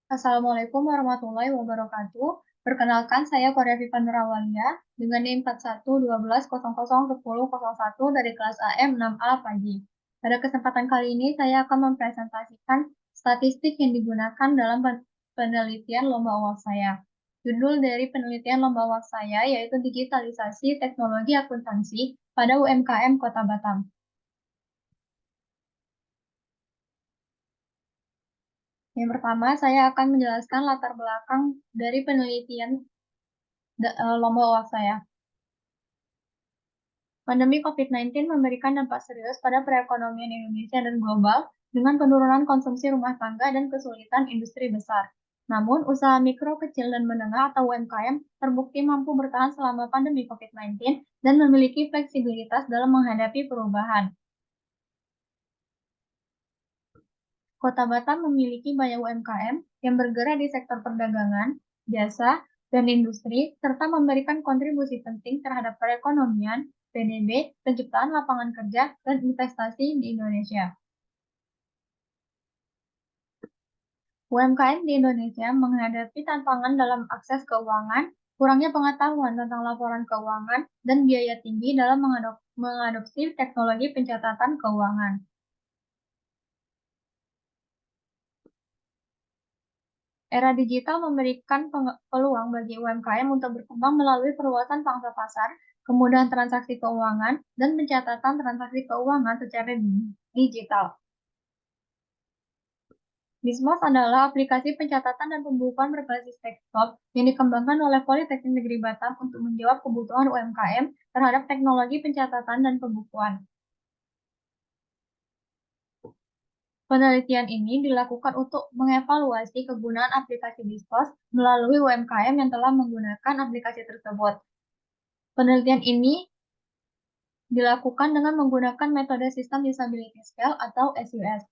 Assalamualaikum warahmatullahi wabarakatuh. Perkenalkan, saya Korea Viva Nurawalia dengan NIM 4112001001 dari kelas AM 6A pagi. Pada kesempatan kali ini, saya akan mempresentasikan statistik yang digunakan dalam penelitian lomba uang saya. Judul dari penelitian lomba uang saya yaitu digitalisasi teknologi akuntansi pada UMKM Kota Batam. Yang pertama, saya akan menjelaskan latar belakang dari penelitian lomba uang saya. Pandemi COVID-19 memberikan dampak serius pada perekonomian Indonesia dan global dengan penurunan konsumsi rumah tangga dan kesulitan industri besar. Namun, usaha mikro, kecil, dan menengah atau UMKM terbukti mampu bertahan selama pandemi COVID-19 dan memiliki fleksibilitas dalam menghadapi perubahan. Kota Batam memiliki banyak UMKM yang bergerak di sektor perdagangan, jasa, dan industri, serta memberikan kontribusi penting terhadap perekonomian, PDB, penciptaan lapangan kerja, dan investasi di Indonesia. UMKM di Indonesia menghadapi tantangan dalam akses keuangan, kurangnya pengetahuan tentang laporan keuangan, dan biaya tinggi dalam mengadopsi teknologi pencatatan keuangan. Era digital memberikan peluang bagi UMKM untuk berkembang melalui perluasan pangsa pasar, kemudahan transaksi keuangan, dan pencatatan transaksi keuangan secara digital. Bismos adalah aplikasi pencatatan dan pembukuan berbasis desktop yang dikembangkan oleh Politeknik Negeri Batam untuk menjawab kebutuhan UMKM terhadap teknologi pencatatan dan pembukuan. Penelitian ini dilakukan untuk mengevaluasi kegunaan aplikasi Bismos melalui UMKM yang telah menggunakan aplikasi tersebut. Penelitian ini dilakukan dengan menggunakan metode System Usability Scale atau SUS.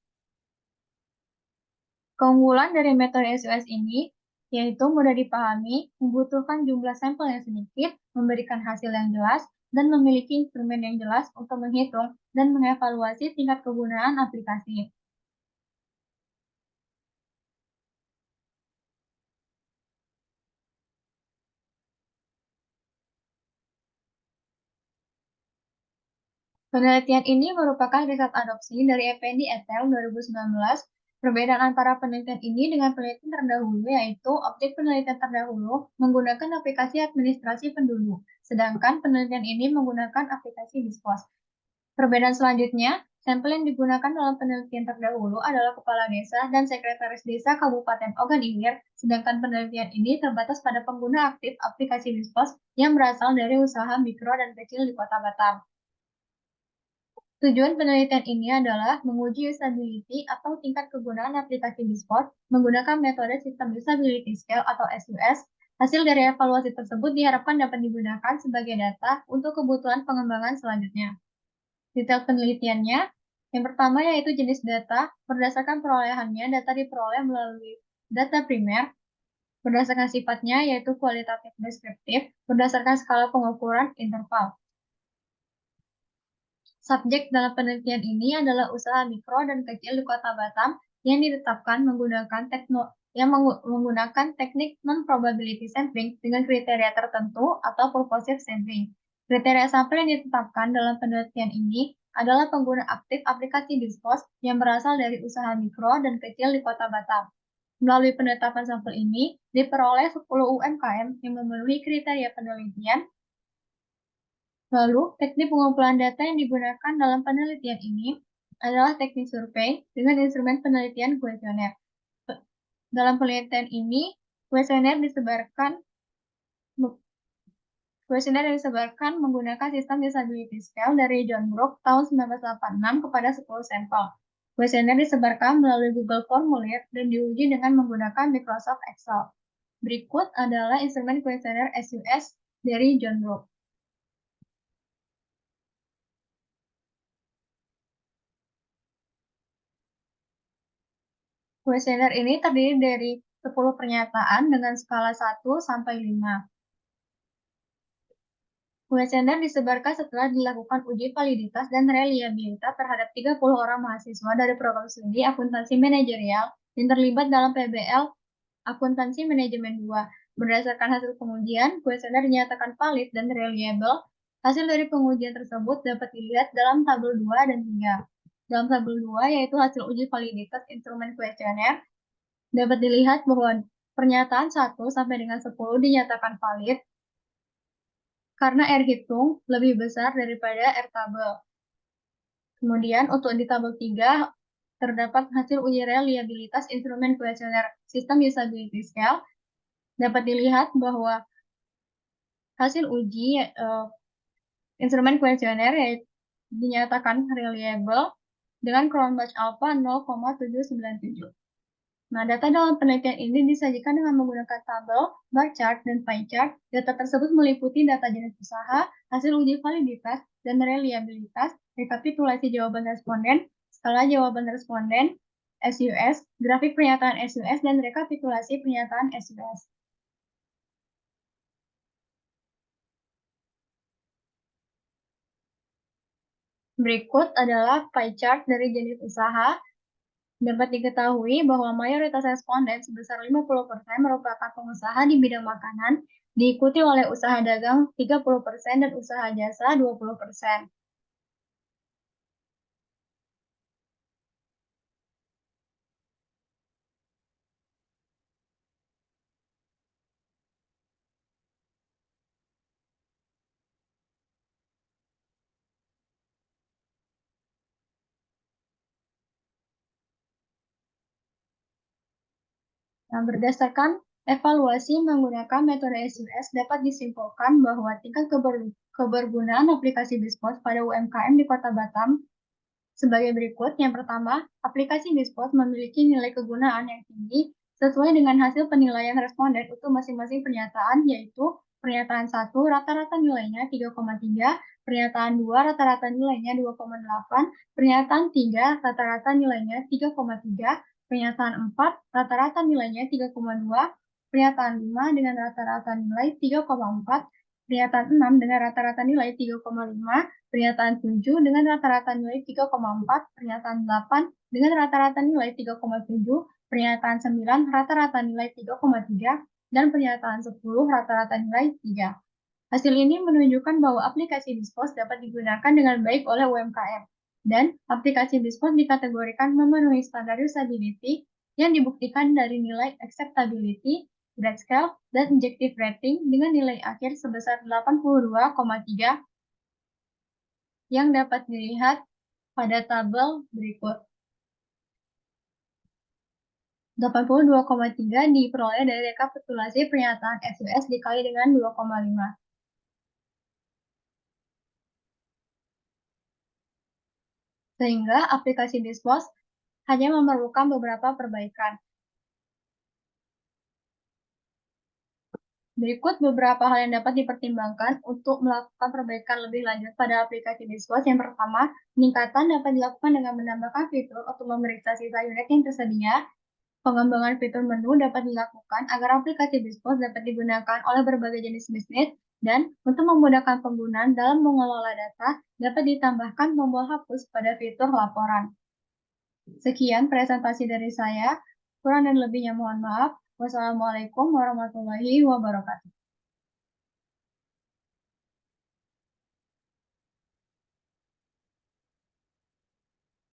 Keunggulan dari metode SUS ini yaitu mudah dipahami, membutuhkan jumlah sampel yang sedikit, memberikan hasil yang jelas, dan memiliki instrumen yang jelas untuk menghitung dan mengevaluasi tingkat kegunaan aplikasi. Penelitian ini merupakan riset adopsi dari Effendi et al. 2019. Perbedaan antara penelitian ini dengan penelitian terdahulu yaitu objek penelitian terdahulu menggunakan aplikasi administrasi penduduk, sedangkan penelitian ini menggunakan aplikasi Bispos. Perbedaan selanjutnya, sampel yang digunakan dalam penelitian terdahulu adalah kepala desa dan sekretaris desa Kabupaten Ogan Ilir, sedangkan penelitian ini terbatas pada pengguna aktif aplikasi Bispos yang berasal dari usaha mikro dan kecil di Kota Batam. Tujuan penelitian ini adalah menguji usability atau tingkat kegunaan aplikasi Bisport menggunakan metode System Usability Scale atau SUS. Hasil dari evaluasi tersebut diharapkan dapat digunakan sebagai data untuk kebutuhan pengembangan selanjutnya. Detail penelitiannya, yang pertama yaitu jenis data. Berdasarkan perolehannya, data diperoleh melalui data primer. Berdasarkan sifatnya, yaitu kualitatif deskriptif, berdasarkan skala pengukuran interval. Subjek dalam penelitian ini adalah usaha mikro dan kecil di Kota Batam yang ditetapkan menggunakan teknik non-probability sampling dengan kriteria tertentu atau purposive sampling. Kriteria sampel yang ditetapkan dalam penelitian ini adalah pengguna aktif aplikasi Dispos yang berasal dari usaha mikro dan kecil di Kota Batam. Melalui penetapan sampel ini, diperoleh 10 UMKM yang memenuhi kriteria penelitian. Lalu, teknik pengumpulan data yang digunakan dalam penelitian ini adalah teknik survei dengan instrumen penelitian kuesioner. Dalam penelitian ini, kuesioner disebarkan menggunakan sistem usability scale dari John Brook tahun 1986 kepada 10 sampel. Kuesioner disebarkan melalui Google Formulir dan diuji dengan menggunakan Microsoft Excel. Berikut adalah instrumen kuesioner SUS dari John Brook. Kuesioner ini terdiri dari 10 pernyataan dengan skala 1 sampai 5. Kuesioner disebarkan setelah dilakukan uji validitas dan reliabilitas terhadap 30 orang mahasiswa dari program studi akuntansi manajerial yang terlibat dalam PBL Akuntansi Manajemen 2. Berdasarkan hasil pengujian, kuesioner dinyatakan valid dan reliable. Hasil dari pengujian tersebut dapat dilihat dalam tabel 2 dan 3. Dalam tabel 2, yaitu hasil uji validitas instrumen kuesioner, dapat dilihat bahwa pernyataan 1 sampai dengan 10 dinyatakan valid karena R hitung lebih besar daripada R tabel. Kemudian untuk di tabel 3 terdapat hasil uji reliabilitas instrumen kuesioner sistem usability scale. Dapat dilihat bahwa hasil uji instrumen kuesioner dinyatakan reliable dengan Cronbach alpha 0,797. Nah, data dalam penelitian ini disajikan dengan menggunakan tabel, bar chart, dan pie chart. Data tersebut meliputi data jenis usaha, hasil uji validitas, dan reliabilitas, rekapitulasi jawaban responden, skala jawaban responden, SUS, grafik pernyataan SUS, dan rekapitulasi pernyataan SUS. Berikut adalah pie chart dari jenis usaha. Dapat diketahui bahwa mayoritas responden sebesar 50% merupakan pengusaha di bidang makanan, diikuti oleh usaha dagang 30% dan usaha jasa 20%. Nah, berdasarkan evaluasi menggunakan metode SUS dapat disimpulkan bahwa tingkat kebergunaan aplikasi BISPOS pada UMKM di Kota Batam sebagai berikut. Yang pertama, aplikasi BISPOS memiliki nilai kegunaan yang tinggi sesuai dengan hasil penilaian responden untuk masing-masing pernyataan, yaitu pernyataan 1 rata-rata nilainya 3,3, pernyataan 2 rata-rata nilainya 2,8, pernyataan 3 rata-rata nilainya 3,3, pernyataan 4 rata-rata nilainya 3,2, pernyataan 5 dengan rata-rata nilai 3,4, pernyataan 6 dengan rata-rata nilai 3,5, pernyataan 7 dengan rata-rata nilai 3,4, pernyataan 8 dengan rata-rata nilai 3,7, pernyataan 9 rata-rata nilai 3,3, dan pernyataan 10 rata-rata nilai 3. Hasil ini menunjukkan bahwa aplikasi BISPOS dapat digunakan dengan baik oleh UMKM, dan aplikasi BISPOS dikategorikan memenuhi standar usability yang dibuktikan dari nilai acceptability, grade scale, dan objective rating dengan nilai akhir sebesar 82,3 yang dapat dilihat pada tabel berikut. 82,3 diperoleh dari rekapitulasi pernyataan SUS dikali dengan 2,5. Sehingga aplikasi BISPOS hanya memerlukan beberapa perbaikan. Berikut beberapa hal yang dapat dipertimbangkan untuk melakukan perbaikan lebih lanjut pada aplikasi BISPOS. Yang pertama, peningkatan dapat dilakukan dengan menambahkan fitur untuk memeriksa sisa unit yang tersedia. Pengembangan fitur menu dapat dilakukan agar aplikasi BISPOS dapat digunakan oleh berbagai jenis bisnis, dan untuk memudahkan penggunaan dalam mengelola data, dapat ditambahkan tombol hapus pada fitur laporan. Sekian presentasi dari saya, kurang dan lebihnya mohon maaf. Wassalamualaikum warahmatullahi wabarakatuh.